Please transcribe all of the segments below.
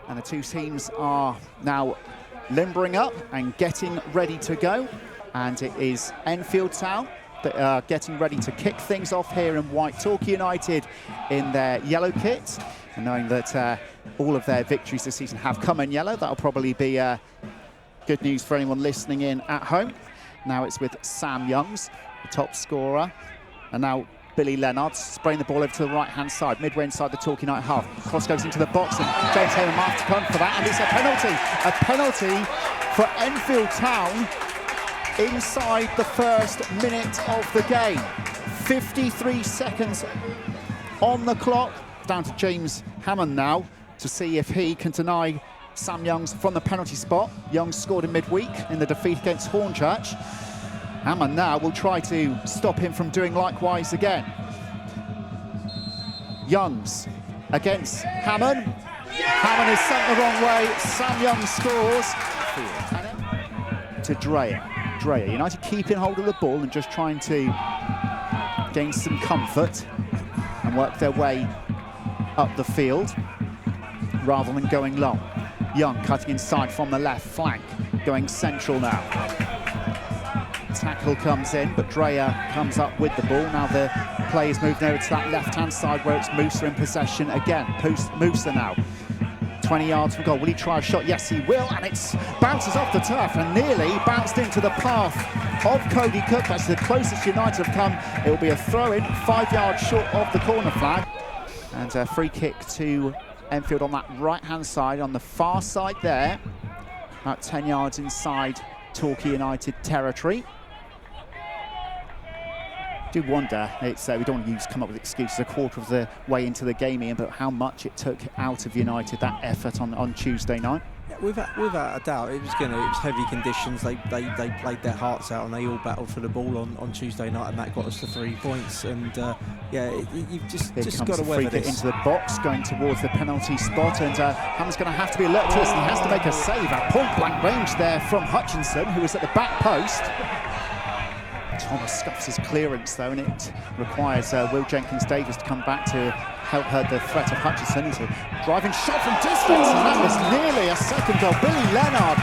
And the two teams are now limbering up and getting ready to go. And it is Enfield Town that are getting ready to kick things off here in white. Torquay United in their yellow kit. And knowing that all of their victories this season have come in yellow, that'll probably be good news for anyone listening in at home. Now it's with Sam Youngs, the top scorer. And now Billy Leonard spraying the ball over to the right-hand side, midway inside the Torquay United half. Cross goes into the box, and James Hammond marked to come for that, and it's a penalty. A penalty for Enfield Town inside the first minute of the game. 53 seconds on the clock. Down to James Hammond now to see if he can deny Sam Youngs from the penalty spot. Youngs scored in midweek in the defeat against Hornchurch. Hammond now will try to stop him from doing likewise again. Youngs against Hammond. Hammond is sent the wrong way. Sam Youngs scores. To Dreyer. United keeping hold of the ball and just trying to gain some comfort and work their way up the field rather than going long. Young cutting inside from the left flank, going central now. Tackle comes in, but Dreyer comes up with the ball. Now the play is moved over to that left-hand side where it's Musa in possession again. Musa now, 20 yards from goal. Will he try a shot? Yes, he will, and it bounces off the turf and nearly bounced into the path of Cody Cook. That's the closest United have come. It will be a throw-in, 5 yards short of the corner flag. And a free kick to Enfield on that right-hand side, on the far side there, about 10 yards inside Torquay United territory. I do wonder, it's we don't want to come up with excuses a quarter of the way into the game, Ian, but how much it took out of United, that effort on Tuesday night. Yeah, without a doubt, it was heavy conditions. They played their hearts out and they all battled for the ball on Tuesday night, and that got us to 3 points. And you've just got to weather this. Into the box, going towards the penalty spot, and Hammond's going to have to be alert to this, and he has to make a save at point-blank range there from Hutchinson, who is at the back post. Thomas scuffs his clearance though, and it requires Will Jenkins Davies to come back to help her the threat of Hutchinson. It's a driving shot from distance, and that was nearly a second goal. Billy Leonard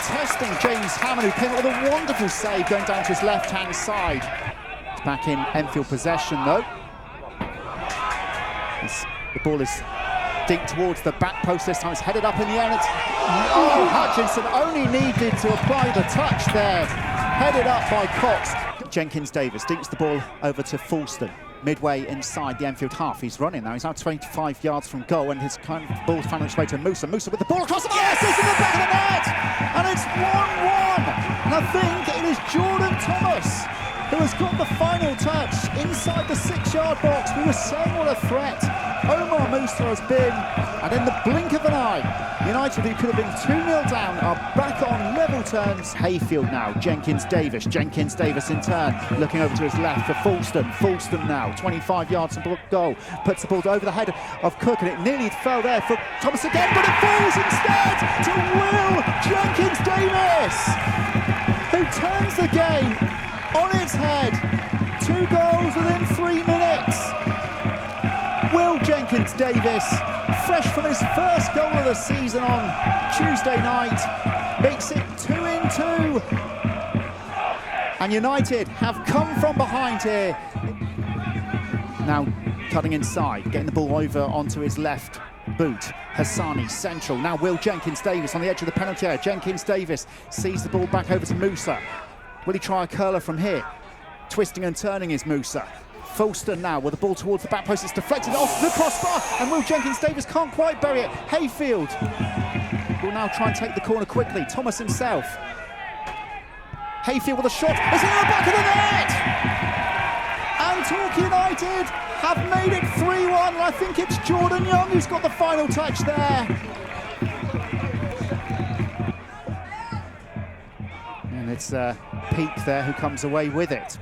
testing James Hammond, who came up with a wonderful save going down to his left-hand side. It's back in Enfield possession though. The ball is deep towards the back post this time. It's headed up in the air. Hutchinson only needed to apply the touch there. Headed up by Cox. Jenkins Davies dinks the ball over to Fulston, midway inside the Enfield half. He's running now. He's now 25 yards from goal, and his ball's found its way to Musa. Musa with the ball across. Yes, it's in the back of the net, and it's 1-1. And I think it is Jordan Thomas who has got the final touch inside the 6-yard box. We were saying what a threat Omar Musa has been, and in the blink of an eye, United, who could have been 2-0 down, are back on level terms. Hayfield now, Jenkins Davies in turn, looking over to his left for Fulston now, 25 yards from goal, puts the ball over the head of Cook, and it nearly fell there for Thomas again, but it falls instead to Will Jenkins Davies, who turns the game on its head. 2 goals within 3 minutes. Will Jenkins Davies, fresh from his first goal of the season on Tuesday night, makes it 2-2. And United have come from behind here. Now cutting inside, getting the ball over onto his left boot. Hassani central. Now Will Jenkins Davies on the edge of the penalty area. Jenkins Davies sees the ball back over to Musa. Will he try a curler from here? Twisting and turning is Musa. Fulston now with the ball towards the back post. It's deflected off the crossbar, and Will Jenkins Davies can't quite bury it. Hayfield will now try and take the corner quickly. Thomas himself. Hayfield with a shot. It's in the back of the net! And Torquay United have made it 3-1. And I think it's Jordan Young who's got the final touch there. And it's Peak there who comes away with it.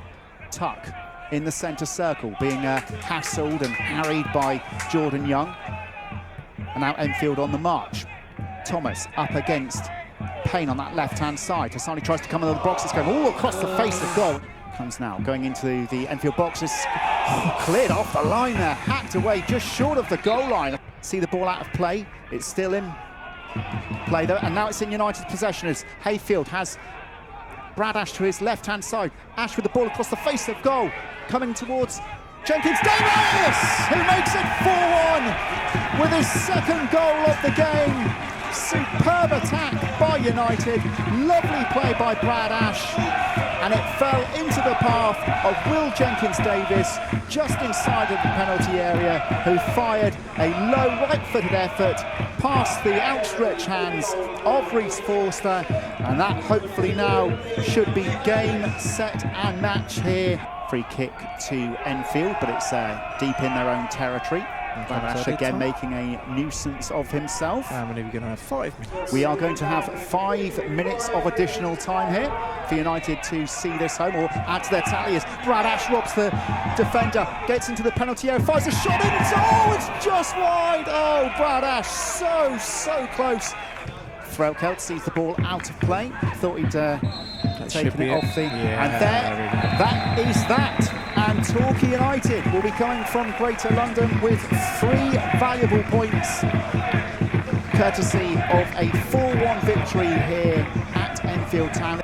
Tuck in the centre circle, being hassled and harried by Jordan Young. And now Enfield on the march. Thomas up against Payne on that left-hand side. Hassani tries to come into the box. It's going all across the face of goal. Comes now, going into the Enfield boxes. Cleared off the line there, hacked away just short of the goal line. See the ball out of play, it's still in play though, and now it's in United possession as Hayfield has Brad Ash to his left-hand side. Ash with the ball across the face of goal, coming towards Jenkins Davies, who makes it 4-1 with his second goal of the game. Superb attack by United, lovely play by Brad Ash, and it fell into the path of Will Jenkins Davies just inside of the penalty area, who fired a low right-footed effort past the outstretched hands of Reece Forster, and that hopefully now should be game, set and match here. Free kick to Enfield, but it's deep in their own territory. Brad Ash again making a nuisance of himself. How many are we going to have? 5 minutes. We are going to have 5 minutes of additional time here for United to see this home or add to their tally as Brad Ash robs the defender, gets into the penalty area, fires a shot in. Oh, it's just wide. Oh, Brad Ash, so close. Frelkelt sees the ball out of play. Thought he'd taken it off the... Yeah, and there, that is that. And Torquay United will be coming from Greater London with 3 valuable points, courtesy of a 4-1 victory here at Enfield Town.